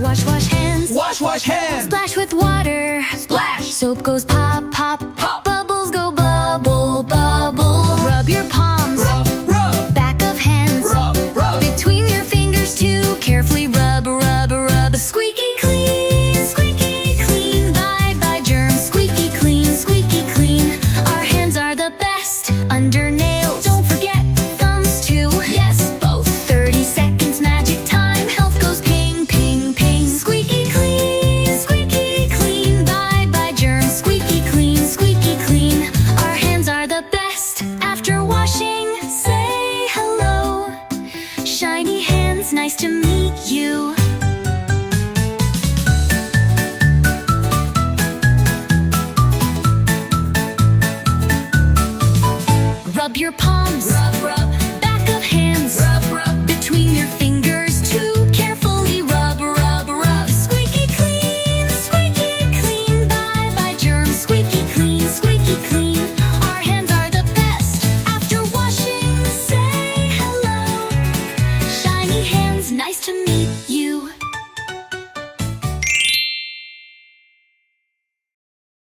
wash hands. Wash hands. Splash with water. Splash. Soap goes pop, pop. Pop. Bubbles go bubble, bubble. Rub your palms. Rub. Back of hands. Rub. Between your fingers too. Carefully rub, rub, rub. Squeaky clean, squeaky clean. Bye bye germs. Squeaky clean. Our hands are the best. Under nails. Don't forget thumbs too. Yes, both. 30 seconds magic time. Health goes ping, ping, ping. Squeaky clean. Bye bye germs. Squeaky clean. Our hands are the best. After washing, say hello. Shiny hands, nice to meet you. Rub your palms. Rub. Back of hands. Rub. Between your fingers too. Carefully rub. Squeaky clean. Bye bye germs. Squeaky clean. Our hands are the best. After washing, say hello. Shiny hands, nice to meet you.